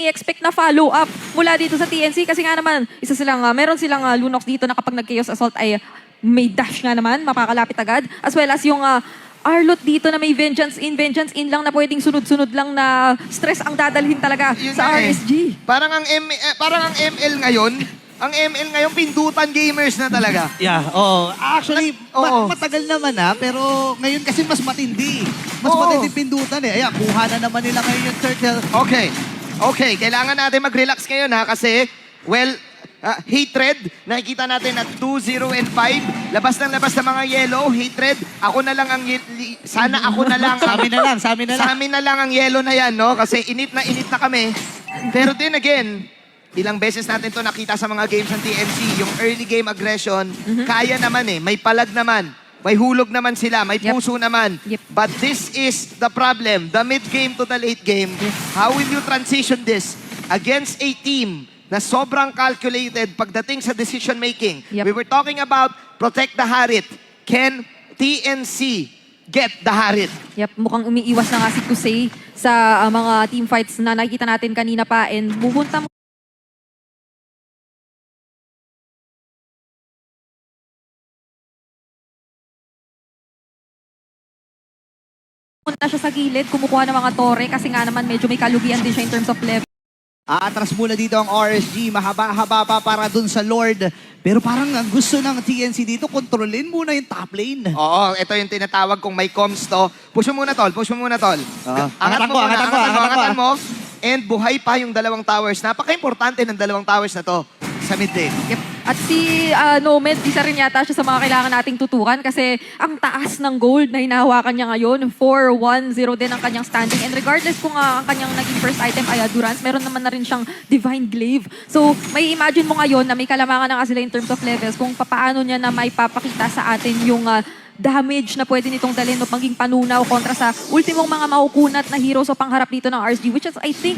pwedeng i-expect na follow-up mula dito sa TNC kasi nga naman, meron silang Lunox dito na kapag nag-Chaos Assault ay may dash nga naman, mapakalapit agad. As well as yung Arlot dito na may Vengeance in lang na pwedeng sunod-sunod lang na stress ang dadalhin talaga Yun sa nga eh. RSG. Parang ang ML ngayon, pindutan gamers na talaga. Yeah, oo. Actually, Oo. matagal naman pero ngayon kasi mas matindi. Mas Oo. matindi pindutan Ayan, kuha na naman nila ngayon yung turtle. Okay, kailangan natin mag-relax ngayon ha kasi, well, Hatred, nakikita natin at 2-0 and 5. Labas ng mga yellow. Hatred, ako na lang ang sana ako na lang. Sa amin na lang, sa amin na lang. Sa amin na lang ang yellow na yan, no? Kasi init na kami. Pero din again, ilang beses natin to nakita sa mga games ng TNC, yung early game aggression, kaya naman may palag naman. May hulog naman sila, may puso naman. But this is the problem, the mid-game to the late game. How will you transition this against a team na sobrang calculated pagdating sa decision making? We were talking about protect the Harit. Can TNC get the Harit? Mukhang umiiwas na nga si Kusei sa mga team fights na nakikita natin kanina pa and pupunta siya sa gilid, kumukuha ng mga tore kasi nga naman medyo may kalugian din siya in terms of level. Aatras muna dito ang RSG, mahaba-haba pa para dun sa Lord. Pero parang ang gusto ng TNC dito, kontrolin muna yung top lane. Oo, ito yung tinatawag kung may comms to. Push mo muna, tol. Angatan mo. And buhay pa yung dalawang towers. Napaka-importante ng dalawang towers na to sa mid lane. At si Nomad, isa rin yata siya sa mga kailangan nating tutukan kasi ang taas ng gold na hinahawakan niya ngayon. 4-1-0 din ang kanyang standing. And regardless kung ang kanyang naging first item ay Durance, meron naman na rin siyang Divine Glaive. So, may imagine mo ngayon na may kalamangan na nga sila in terms of levels kung paano niya na may papakita sa atin yung damage na pwede nitong dalhin o maging panunaw kontra sa ultimong mga makukunat na heroes o pangharap dito ng RSG, which is I think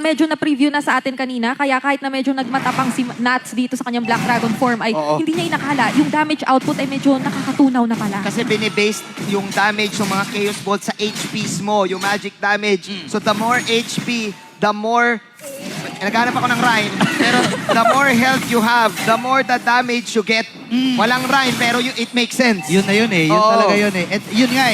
medyo na-preview na sa atin kanina. Kaya kahit na medyo nagmatapang si Nats dito sa kanyang Black Dragon form ay hindi niya inakala. Yung damage output ay medyo nakakatunaw na pala. Kasi binibase yung damage ng mga Chaos Bolt sa HPs mo, yung magic damage. So the more HP, the more... Naghanap ako ng rhyme, pero the more health you have, the more the damage you get. Walang rhyme, pero it makes sense. Yun na yun Yun talaga yun At yun nga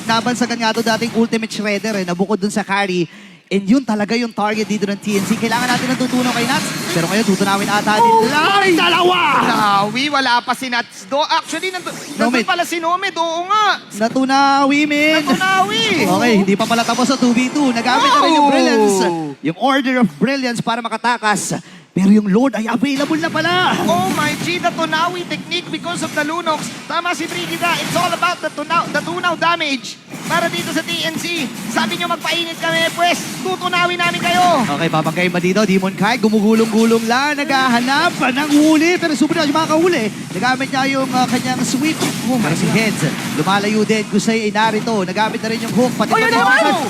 nabansagan nga ito dating Ultimate Shredder nabukod dun sa carry. And yun talaga yung target dito ng TNC. Kailangan natin ng tutunaw kay Nats. Pero ngayon, tutunawin ata din lang dalawa! Nawi, wala pa si Nats do. Actually, nandun pala si Nomad. Oo nga. Natunawi, min. Natunawi. Okay, hindi pa pala tapos sa 2v2. Nagamit na rin yung Brilliance. Yung Order of Brilliance para makatakas. Pero yung Lord ay available na pala. Oh my G, the Tunawi technique because of the Lunox. Tama si Brigida, it's all about the tunaw damage para dito sa TNC. Sabi nyo magpainit kami, pues tutunawin namin kayo. Okay, papagay ba dito? Demon Kai, gumugulong-gulong lang, naghahanap ng huli. Pero super na siya makakahuli. Nagamit niya yung kanyang sweep. Pero si Heads, lumalayo din. Kusay ay narito. Nagamit na rin yung hook. Pati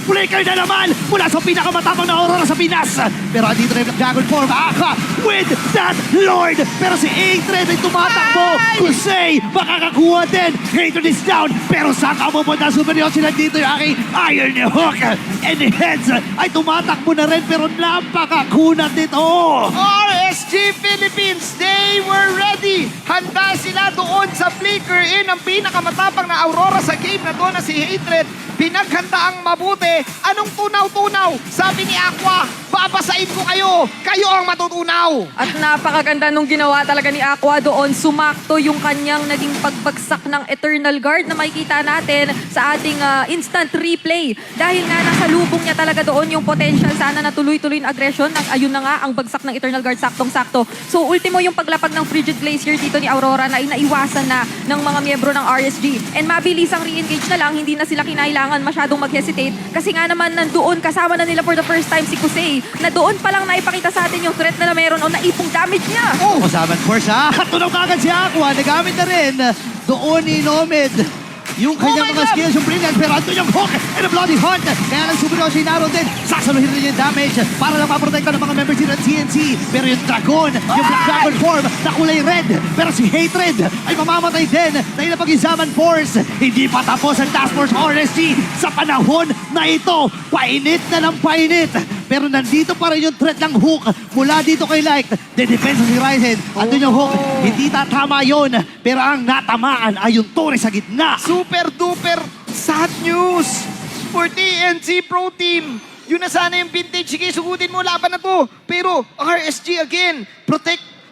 flicker na naman mula sa pinakamatapang na Aurora sa Pinas. Pero andito na yung Dragon Form. With that Lord! Pero si Hatred ay tumatakbo. Kusay, makakakuha din. Hatred is down. Pero saan ka pupunta? Superior sila dito yung aking Iron Hook. And the Heads ay tumatakbo na rin. Pero napakakunat nito. RSG Philippines, they were ready. Handa sila doon sa flicker in ang pinakamatapang na Aurora sa game na doon na si Hatred. Pinaghanda ang mabuti. Anong tunaw-tunaw? Sabi ni Aqua, babasain ko kayo. Kayo ang matutunaw. At napakaganda nung ginawa talaga ni Aqua doon. Sumakto yung kanyang naging pagbagsak ng Eternal Guard na makikita natin sa ating instant replay. Dahil nga nasalubong niya talaga doon yung potential sana na tuloy-tuloy na aggression. Ayun na nga, ang bagsak ng Eternal Guard saktong-sakto. So ultimo yung paglapag ng Frigid Glacier dito ni Aurora na inaiwasan na ng mga miyembro ng RSG. And mabilis ang re-engage na lang, hindi na sila kinailangan masyadong mag-hesitate. Kasi nga naman nandoon, kasama na nila for the first time si Kusei, na doon pa lang naipakita sa atin yung threat na meron o naipong damage niya. Kasama force Tunaw kagad si Aqua. Nagamit na rin doon ni Nomad. Yung kanyang mga skills, yung brilliant, pero ando yung hook and a bloody hunt. Kaya lang superior si Naro din. Sasaluhin rin yung damage para lang maprotekta ng mga members din ng TNC. Pero yung Dragon, yung Black Dragon form na kulay red. Pero si Hatred ay mamamatay din dahil na pag-isaman force. Hindi pa tapos ang Task Force RSG sa panahon na ito. Painit na ng painit. pero nandito pa rin yung threat ng hook mula dito kay Light. Dedepensa si Ryzen. Andun yung hook. Hindi tatama yon, pero ang natamaan ay yung torre sa gitna. Super duper sad news for TNC Pro Team. Yun na sana yung vintage. Sige, sugutin mo, laban na to. Pero RSG again,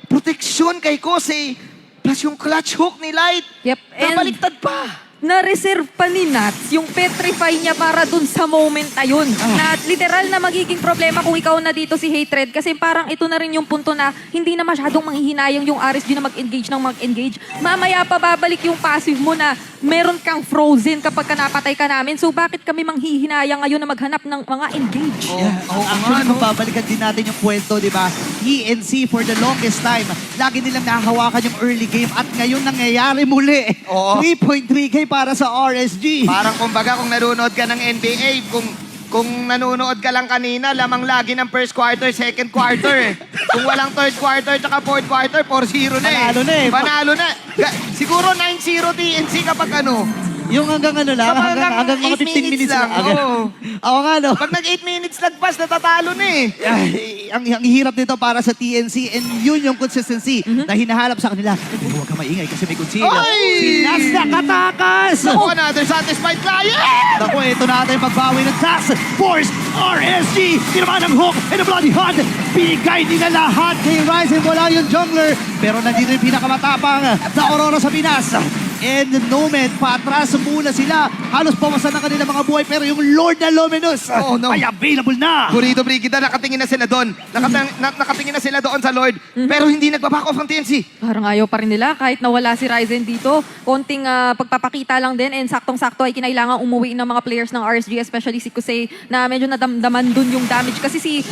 protection kay Kosei. Plus yung clutch hook ni Light. Yep, and Nabaliktad pa. na-reserve pa ni Nats yung petrify niya para dun sa moment na yun. Na literal na magiging problema kung ikaw na dito si Hatred kasi parang ito na rin yung punto na hindi na masyadong manghihinayang yung RSG na mag-engage ng mag-engage. Mamaya pa babalik yung passive mo na meron kang frozen kapag napatay ka namin. So bakit kami manghihinayang ngayon na maghanap ng mga engage? Actually, kung babalikan din natin yung kwento, di ba? TNC for the longest time, lagi nilang nahahawakan yung early game at ngayon nangyayari muli. Oo. 3.3K para sa RSG. Parang kumbaga kung nanonood ka ng NBA, kung nanonood ka lang kanina, lamang lagi ng first quarter, second quarter. Kung walang third quarter tsaka fourth quarter, 4-0 na eh. Panalo na eh. Panalo na. Siguro 9-0 TNC kapag ano. Yung hanggang ano lang, Kapag hanggang mga 8 15 minutes lang. Oo. Oo nga, no? Pag nag 8 minutes lagpas, natatalo na eh. Ay, ang hirap nito para sa TNC and yun yung consistency na hinahanap sa kanila. Huwag ka maingay kasi may conceal. Ay! Si Nas nakatakas! Naku, another satisfied client! Naku, ito na ata yung pagbawi ng task force RSG. Tinamaan ng hook and a bloody hand. Binigay nila lahat kay Ryzen. Wala yung jungler. Pero nandito yung pinakamatapang na Aurora sa Pinas. And the moment, patras muna sila. Halos pawasan ng kanilang mga buhay. Pero yung Lord na Luminous Oh, no. ay available na. Burrito Brigida, nakatingin na sila doon. Nakatingin na sila doon sa Lord. Pero hindi nagbaback off ang TNC. Parang ayaw pa rin nila kahit nawala si Ryzen dito. Konting pagpapakita lang din and saktong-sakto ay kinailangan umuwi ng mga players ng RSG, especially si Kusei na medyo nadamdaman dun yung damage. Kasi si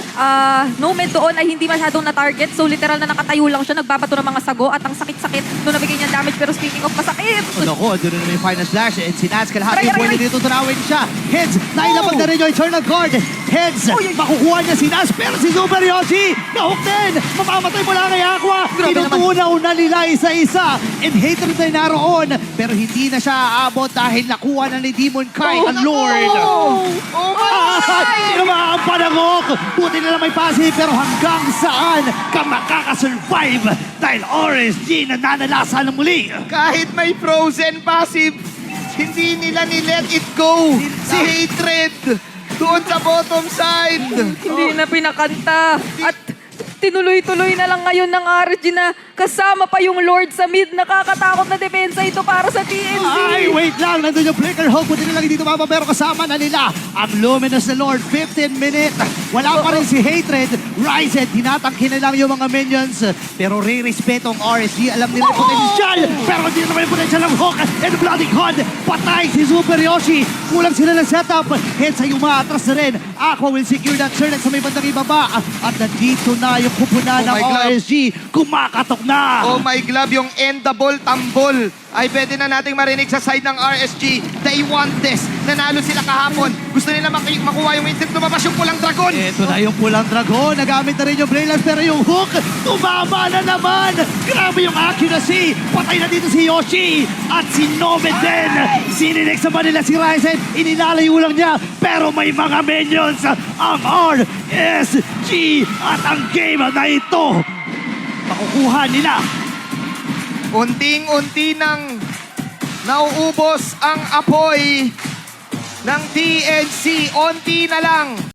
Nomad doon ay hindi masyadong na-target. So literal na nakatayo lang siya, nagbabato ng mga sago at ang sakit-sakit nung nabigay niya damage. Pero speaking of masakit, O naku, doon na naman yung final slash. And si Nats kalahati Aray, yung aray, pwede dito tunawin siya. Heads, nailapag na rin yung Eternal Guard. Heads, makukuha niya si Nats. Pero si Super Yoshi, nahook din. Mamamatay mula kay Aqua. Grabe Tinutunaw na nila isa-isa. And hatred na naroon. Pero hindi na siya aabot dahil nakuha na ni Demon Kai ang Lord. Oh my God! Tinamaan pa ng hook. Buti na lang may passive. Pero hanggang saan ka makakasurvive? Dahil RSG na nanalasa ng muli. Kahit may frozen passive, hindi nila ni-let it go. Si Hatred doon sa bottom side. hindi na pinakanta. At tinuloy-tuloy na lang ngayon ng RSG na kasama pa yung Lord sa mid. Nakakatakot na depensa ito para sa TNC. Ay, wait lang. Nandun yung Flicker Hulk. Buti na lang hindi tumama pero kasama na nila ang Luminous na Lord. 15 minute. Wala pa rin si Hatred. Ryzen, tinatangkin na lang yung mga minions. Pero re-respeto ang RSG. Alam nila yung potential. Pero hindi naman yung potential ng Hulk. And Bloody God. Patay si Super Yoshi. Kulang sila ng setup. Hence ay umaatras na rin. Aqua will secure that Cernet sa may bandang ibaba. At nandito na yung kupunan Oh ng my God. RSG. Kumakatok na. Oh my glove, yung endable tambol ay pwede na nating marinig sa side ng RSG. They want this. Nanalo sila kahapon. Gusto nila makuha yung instant. Lumabas yung pulang dragon. Ito na yung pulang dragon. Nagamit na rin yung Brilliance pero yung hook, tumama na naman. Grabe yung accuracy. Patay na dito si Yoshi. At si Nomad din. Sininex naman nila si Ryzen. Inilalayo lang niya. Pero may mga minions. Ang RSG. At ang game na ito, makukuha nila. Unting-unti nang nauubos ang apoy ng TNC. Unti na lang.